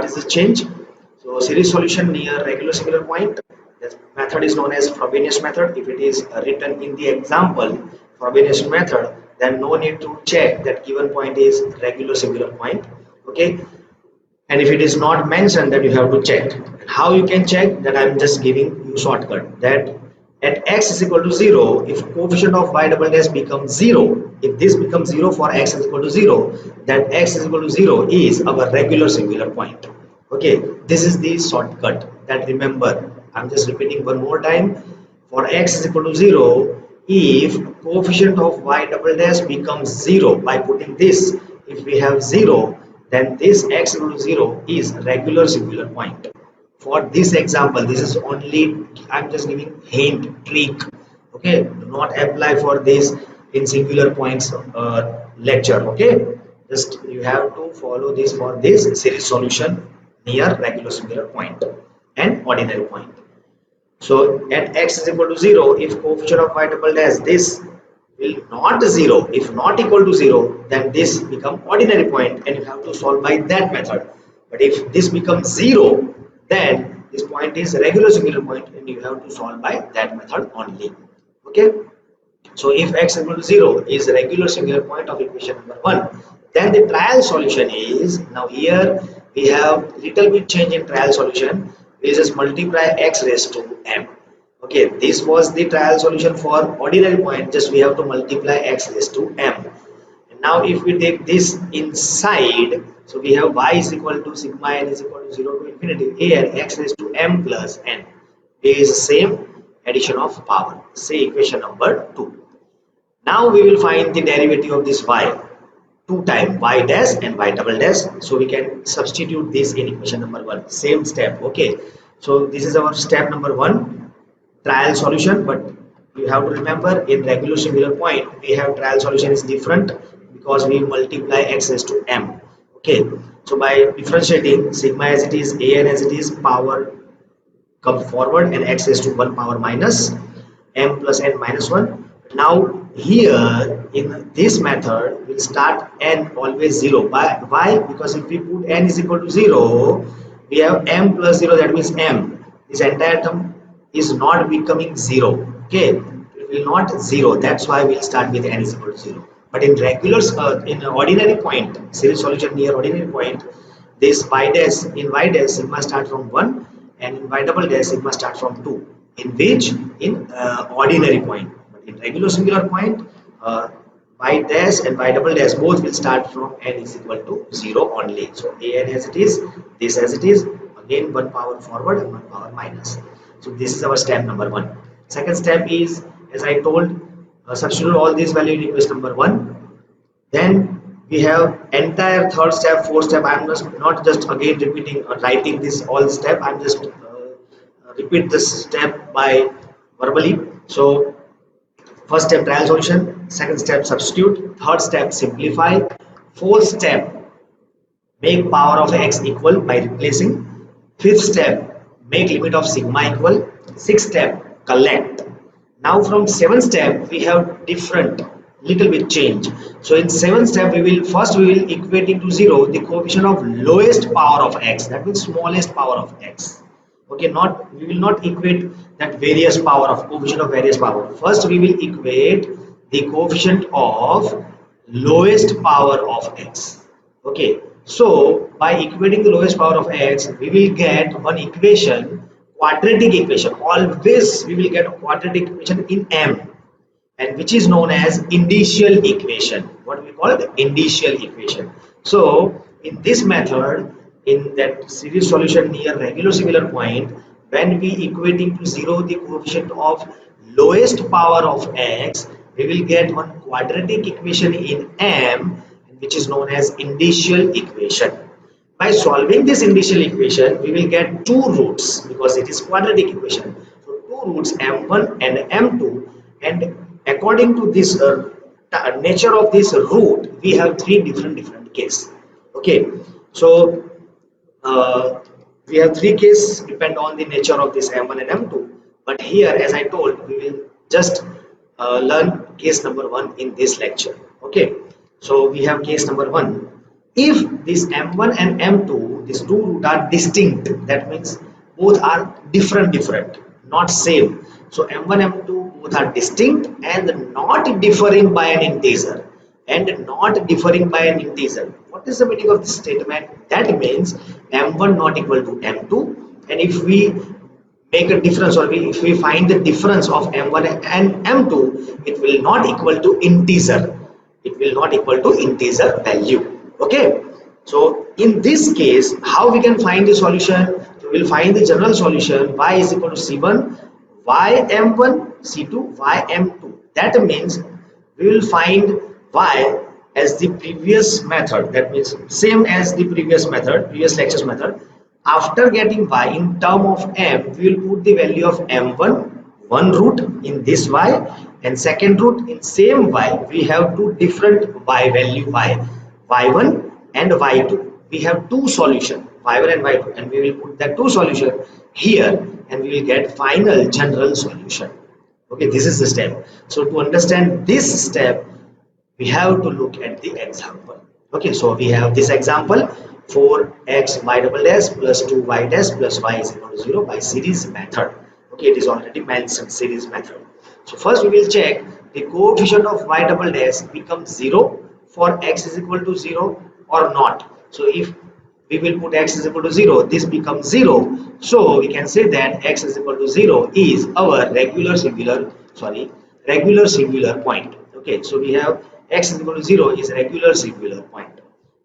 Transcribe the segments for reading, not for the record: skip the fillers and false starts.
what is the change? So series solution near regular singular point. This method is known as Frobenius method. If it is written in the example Frobenius method, then no need to check that given point is regular singular point. Okay, and if it is not mentioned, then you have to check. How you can check that? I'm just giving you shortcut that at x is equal to 0, if coefficient of y double dash becomes 0, if this becomes 0 for x is equal to 0, then x is equal to 0 is our regular singular point. Okay, this is the shortcut that remember. I'm just repeating one more time. For x is equal to 0, if coefficient of y double dash becomes 0, by putting this, if we have 0, then this x equal to 0 is regular singular point. For this example, this is only, I'm just giving hint, trick. Okay, do not apply for this in singular points lecture. Okay, just you have to follow this for this series solution near regular singular point and ordinary point. So at x is equal to 0, if coefficient of y double dash this will not 0, if not equal to 0, then this become ordinary point and you have to solve by that method. But if this becomes 0, then this point is regular singular point and you have to solve by that method only. Okay. So if x equal to 0 is regular singular point of equation number 1, then the trial solution is, now here we have little bit change in trial solution. We just multiply x raised to m. Okay, this was the trial solution for ordinary point, just we have to multiply x raised to m. And now if we take this inside, so we have y is equal to sigma n is equal to 0 to infinity a and x raised to m plus n. It is the same addition of power. Say equation number 2. Now we will find the derivative of this y. 2 times y dash and y double dash. So we can substitute this in equation number 1. Same step. Okay. So this is our step number 1, trial solution. But you have to remember in regular singular point we have trial solution is different because we multiply x raised to m. Okay. So by differentiating sigma as it is, a n as it is, power come forward and x raised to 1 power minus m plus n minus 1. Now here in this method we'll start n always 0. Why? Because if we put n is equal to 0, we have m plus 0, that means m. This entire term is not becoming 0. Okay, it will not 0. That's why we'll start with n is equal to 0. But in regular, in ordinary point, series solution near ordinary point, this y dash, in y dash sigma start from 1 and in y double dash sigma start from 2. In which? In ordinary point. In regular singular point, y dash and y double dash both will start from n is equal to 0 only. So a n as it is, this as it is, again 1 power forward and 1 power minus. So this is our step number 1. Second step is, as I told, substitute all these values in equation number 1. Then we have entire third step, fourth step. I am not just again repeating or writing this all step. I am just repeat this step by verbally. So first step trial solution, second step substitute, third step simplify, fourth step make power of x equal by replacing, fifth step make limit of sigma equal, sixth step collect. Now from seventh step we have different little bit change. So in seventh step we will equating to 0 the coefficient of lowest power of x, that means smallest power of x. Okay, we will not equate that various power of coefficient of various power. First we will equate the coefficient of lowest power of x. Okay, so by equating the lowest power of x we will get one equation, quadratic equation. Always we will get a quadratic equation in m, and which is known as initial equation. What we call the initial equation. So in this method, in that series solution near regular singular point, when we equating to 0 the coefficient of lowest power of x, we will get one quadratic equation in m, which is known as initial equation. By solving this initial equation, we will get two roots because it is quadratic equation. So two roots m1 and m2, and according to this nature of this root, we have three different cases. Okay, so we have three cases depend on the nature of this m1 and m2. But here, as I told, we will just learn case number 1 in this lecture. Okay, so we have case number 1. If this m1 and m2, these two root are distinct, that means both are different, not same. So m1 m2 both are distinct and not differing by an integer, what is the meaning of this statement? That means m1 not equal to m2, and if we make a difference, or if we find the difference of m1 and m2, it will not equal to integer, value. Okay, so in this case, how we can find the solution? So we will find the general solution: y is equal to c1 y m1 c2 y m2. That means we will find y as the previous method, that means same as the previous lectures method. After getting y in term of m, we will put the value of m1, one root in this y, and second root in same y. We have two different y value, y1 and y2. We have two solution, y1 and y2, and we will put that two solution here, and we will get final general solution. Okay, this is the step. So to understand this step, we have to look at the example. Okay, so we have this example: 4x y double dash plus 2y dash plus y is equal to 0 by series method. Okay, it is already mentioned, series method. So first we will check the coefficient of y double dash becomes 0 for x is equal to 0 or not. So if we will put x is equal to 0, this becomes 0. So we can say that x is equal to 0 is our regular singular point. Okay, so we have x is equal to 0 is regular singular point.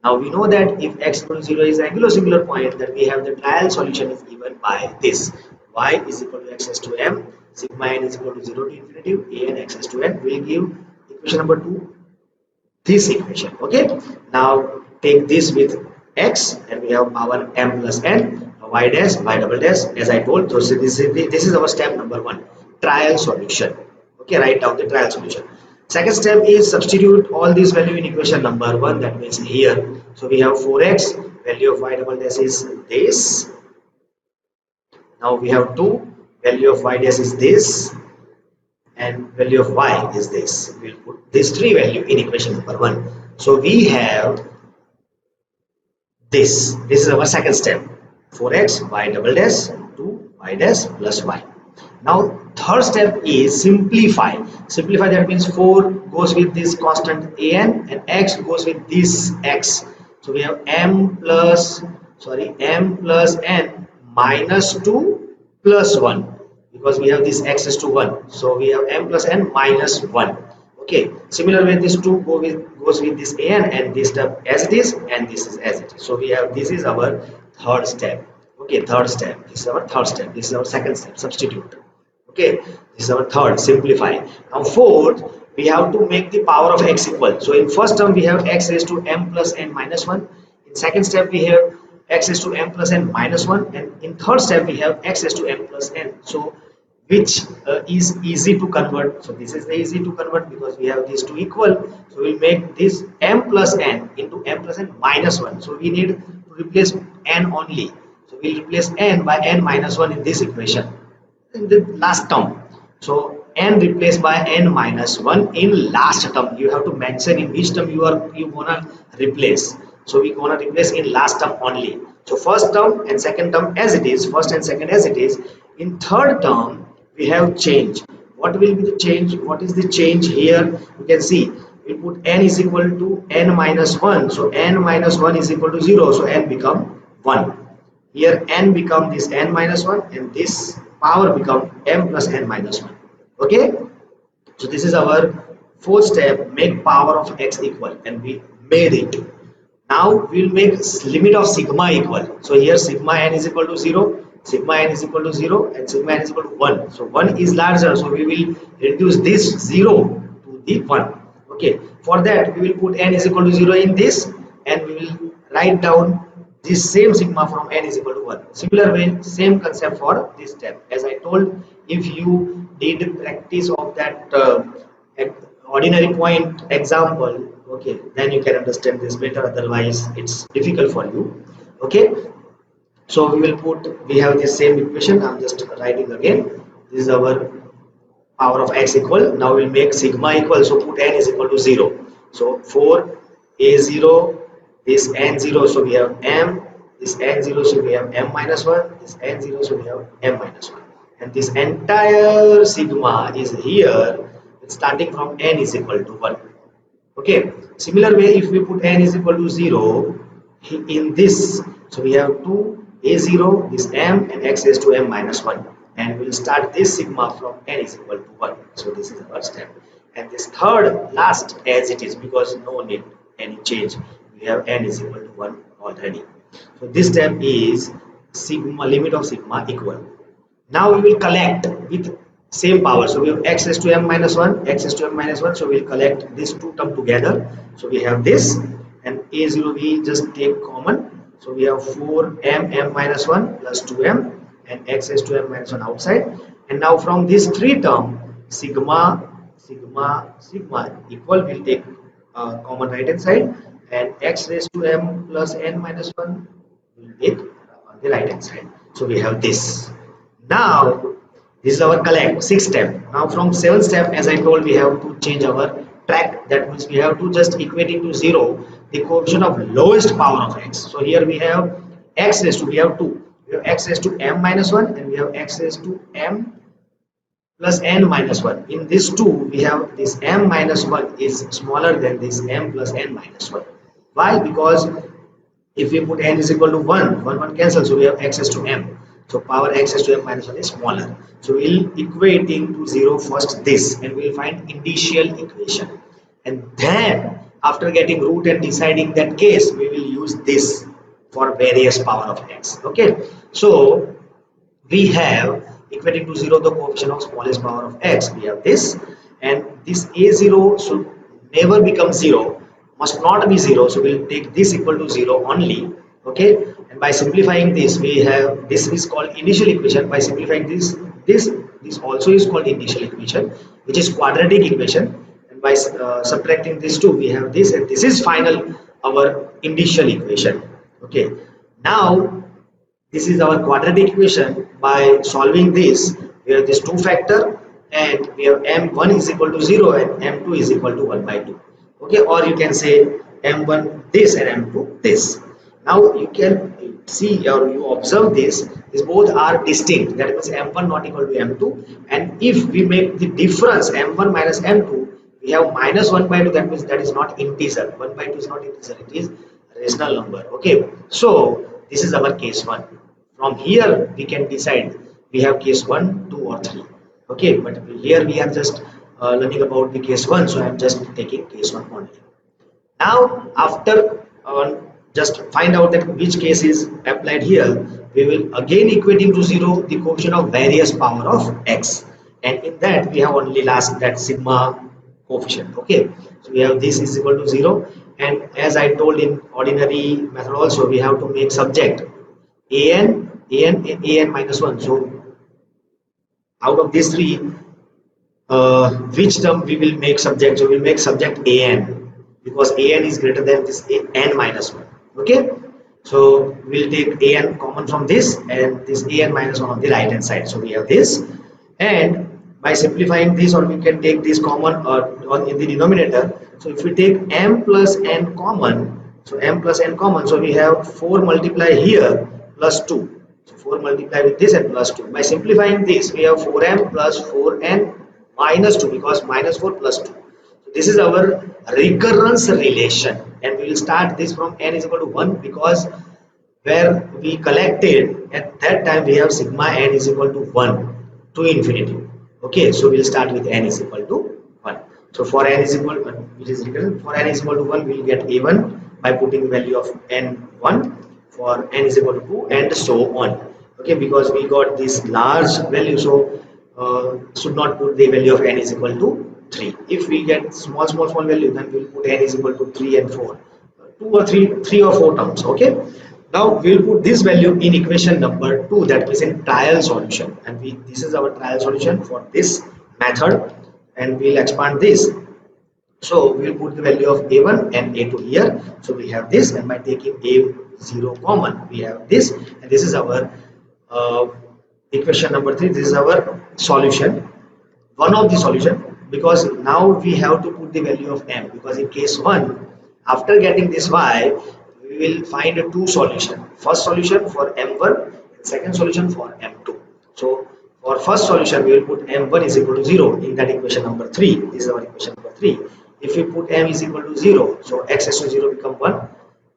Now we know that if x equal to 0 is regular singular point, then we have the trial solution is given by this: y is equal to x to m, sigma n is equal to 0 to infinity a n x to n. We will give equation number 2, this equation. Okay, now take this with x, and we have power m plus n, y dash y double dash, as I told. So this is our step number 1, trial solution. Okay, write down the trial solution. Second step is substitute all these value in equation number 1, that means here. So we have 4x, value of y double dash is this. Now we have 2, value of y dash is this, and value of y is this. We'll put these three value in equation number 1. So we have this is our second step: 4x y double dash 2 y dash plus y. Now third step is simplify. That means 4 goes with this constant an, and x goes with this x. So we have m plus n minus 2 plus 1, because we have this x is to 1. So we have m plus n minus 1. Okay, similar way this 2 goes with this an, and this step as it is, and this is as it is. So we have, this is our third step. Okay, third step, this is our third step. This is our second step, substitute. Okay, this is our third, simplify. Now fourth, we have to make the power of x equal. So in first term we have x raised to m plus n minus 1. In second step we have x raised to m plus n minus 1, and in third step we have x raised to m plus n. So which is easy to convert. So this is the easy to convert, because we have these two equal. So we'll make this m plus n into m plus n minus 1. So we need to replace n only. So we'll replace n by n minus 1 in this equation, in the last term. So n replaced by n minus 1 in last term. You have to mention in which term you gonna replace. So we gonna replace in last term only. So first term and second term as it is, first and second as it is. In third term we have change. What will be the change? What is the change here? You can see we put n is equal to n minus 1. So n minus 1 is equal to 0. So n become 1. Here n become this n minus 1, and this power become m plus n minus 1. Okay, so this is our fourth step, make power of x equal, and we made it. Now we will make limit of sigma equal. So here sigma n is equal to 0, sigma n is equal to 0, and sigma n is equal to 1. So 1 is larger, so we will reduce this 0 to the 1. Okay, for that we will put n is equal to 0 in this, and we will write down this same sigma from n is equal to 1. Similar way, same concept for this step. As I told, if you did practice of that ordinary point example, okay, then you can understand this better. Otherwise it's difficult for you. Okay, so we have the same equation. I'm just writing again. This is our power of x equal. Now we'll make sigma equal. So put n is equal to 0. So 4 a0 this n0, so we have m, this n0, so we have m minus 1, this n0, so we have m minus 1, and this entire sigma is here starting from n is equal to 1. Okay, similar way, if we put n is equal to 0 in this, so we have 2 a0, this m, and x raised to m minus 1, and we'll start this sigma from n is equal to 1. So this is our step, and this third last as it is, because no need any change, we have n is equal to 1 already. So this step is sigma, limit of sigma equal. Now we will collect with same power. So we have x raised to m minus 1, x raised to m minus 1. So we will collect these two terms together. So we have this, and a0 we just take common. So we have 4m m minus 1 plus 2m, and x raised to m minus 1 outside. And now from these three terms, sigma, sigma, sigma equal, we'll take common right hand side, and x raised to m plus n minus 1 will take on the right hand side. So we have this. Now this is our collect sixth step. Now from seventh step, as I told, we have to change our track. That means we have to just equate it to 0 the coefficient of lowest power of x. So here we have x raised to, we have 2, we have x raised to m minus 1, and we have x raised to m plus n minus 1. In this 2, we have this m minus 1 is smaller than this m plus n minus 1. Why? Because if we put n is equal to 1, 1 cancel, so we have x raised to m. So power x raised to m minus 1 is smaller. So we'll equating to 0 first this, and we'll find initial equation. And then after getting root and deciding that case, we will use this for various power of x. Okay. So we have equating to 0 the coefficient of smallest power of x. We have this, and this a0 should never become 0, must not be 0. So we'll take this equal to 0 only. Okay, and by simplifying this, we have this is called initial equation. By simplifying this also is called initial equation, which is quadratic equation. And by subtracting these two, we have this, and this is final our initial equation. Okay, now this is our quadratic equation. By solving this, we have this 2 factor, and we have m1 is equal to 0 and m2 is equal to 1 by 2. Okay, or you can say m1 this and m2 this. Now you can see or you observe this, these both are distinct. That means m1 not equal to m2, and if we make the difference m1 minus m2, we have minus 1 by 2. That means that is not integer. 1 by 2 is not integer, it is rational number. Okay, so this is our case 1. From here we can decide we have case 1, 2 or 3. Okay, but here we are just learning about the case 1, so I am just taking case 1 only. Now after just find out that which case is applied here, we will again equating to 0 the coefficient of various power of x, and in that we have only last that sigma coefficient. Okay, so we have this is equal to 0, and as I told in ordinary method also, we have to make subject an minus 1. So out of these three, which term we will make subject? So we will make subject an, because an is greater than this n minus 1. Okay, so we'll take an common from this, and this an minus 1 on the right hand side. So we have this, and by simplifying this, or we can take this common in the denominator. So if we take m plus n common, so m plus n common, so we have 4 multiply here plus 2. So 4 multiply with this and plus 2. By simplifying this, we have 4m plus 4n minus 2, because minus 4 plus 2. So this is our recurrence relation, and we will start this from n is equal to 1, because where we collected at that time we have sigma n is equal to 1 to infinity. Okay, so we'll start with n is equal to 1. So for n is equal to 1, which is recurrent, for n is equal to 1, we'll get a1 by putting the value of n1, for n is equal to 2, and so on. Okay, because we got this large value, so should not put the value of n is equal to 3. If we get small value, then we'll put n is equal to 3 and 4, 3 or 4 terms. Okay, now we'll put this value in equation number 2, that is in trial solution, and this is our trial solution for this method, and we'll expand this. So we'll put the value of a1 and a2 here. So we have this, and by taking a0 common, we have this, and this is our equation number 3. This is our solution, one of the solution, because now we have to put the value of m, because in case 1, after getting this y, we will find two solutions. First solution for m1 and second solution for m2. So for first solution, we will put m1 is equal to 0 in that equation number 3. This is our equation number 3. If we put m is equal to 0, so x is to 0 become 1.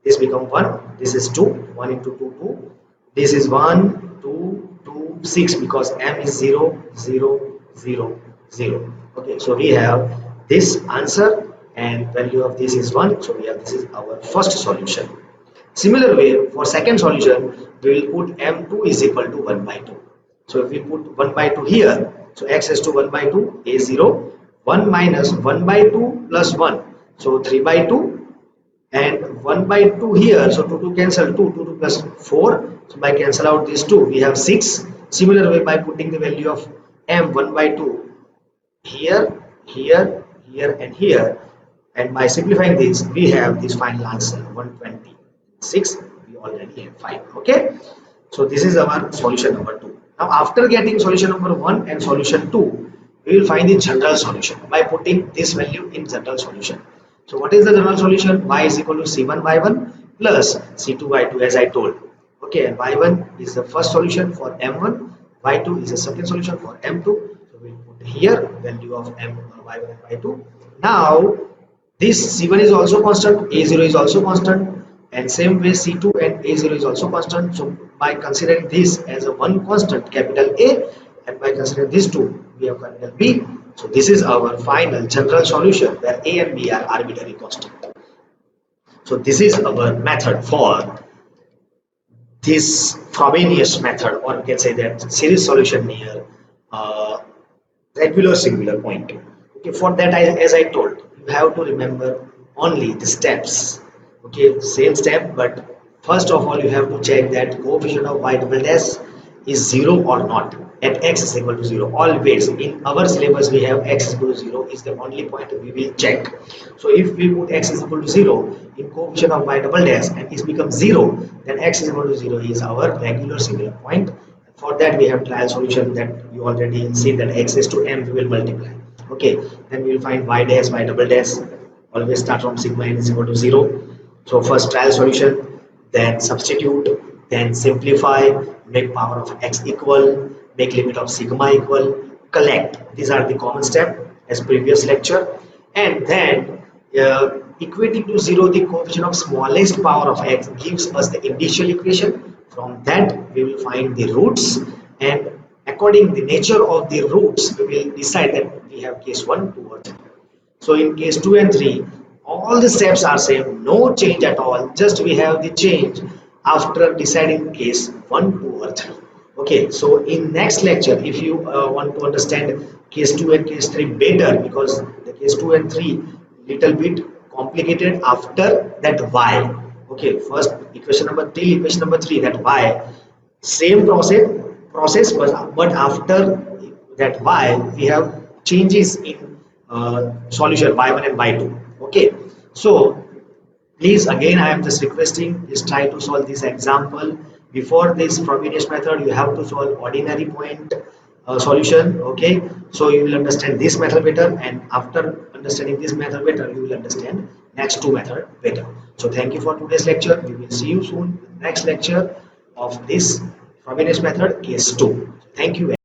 This become 1. This is 2. 1 into 2, 2. This is 1, 2, 2, 6 because m is 0, 0, 0, 0. Okay, so we have this answer and value of this is 1. So we have this is our first solution. Similar way, for second solution, we will put m2 is equal to 1 by 2. So if we put 1 by 2 here, so x is to 1 by 2, a0, 1 minus 1 by 2 plus 1. So 3 by 2 and 1 by 2 here. So 2 to cancel, 2, 2 plus 4. So by cancel out these 2, we have 6. Similar way, by putting the value of m 1 by 2 here, here, here and here, and by simplifying this we have this final answer 126. We already have 5. Okay, so this is our solution number 2. Now after getting solution number 1 and solution 2, we will find the general solution by putting this value in general solution. So what is the general solution? Y is equal to c1 y1 plus c2 y2 as I told. Okay, and y1 is the first solution for m1, y2 is the second solution for m2. So we will put here value of m y1 and y2. Now this c1 is also constant, a0 is also constant, and same way c2 and a0 is also constant. So by considering this as a one constant capital A and by considering these two we have capital B. So this is our final general solution where A and B are arbitrary constant. So this is our method for this Frobenius method, or we can say that series solution near regular singular point. Okay, for that as I told, you have to remember only the steps. Okay, same step, but first of all you have to check that coefficient of y double dash is 0 or not at x is equal to 0. Always in our syllabus we have x is equal to 0 is the only point we will check. So if we put x is equal to 0 in coefficient of y double dash and it becomes 0, then x is equal to 0 is our regular singular point. For that we have trial solution that you already see that x is to m we will multiply. Okay, then we will find y dash y double dash. Always start from sigma n is equal to 0. So first trial solution, then substitute, then simplify, make power of x equal, make limit of sigma equal, collect. These are the common step as previous lecture, and then equating to 0 the coefficient of smallest power of x gives us the initial equation. From that we will find the roots, and according the nature of the roots we will decide that we have case 1, 2 or 3. So in case 2 and 3 all the steps are same, no change at all, just we have the change after deciding case 1, 2 or 3. Okay, so in next lecture if you want to understand case 2 and case 3 better, because the case 2 and 3 little bit complicated after that y. Okay, first equation number 3, equation number 3, that y, same process but after that y we have changes in solution y1 and y2. Okay, so please again I am just requesting is try to solve this example. Before this Frobenius method you have to solve ordinary point solution. Okay, so you will understand this method better, and after understanding this method better you will understand next two method better. So thank you for today's lecture. We will see you soon in the next lecture of this Frobenius method case 2. Thank you.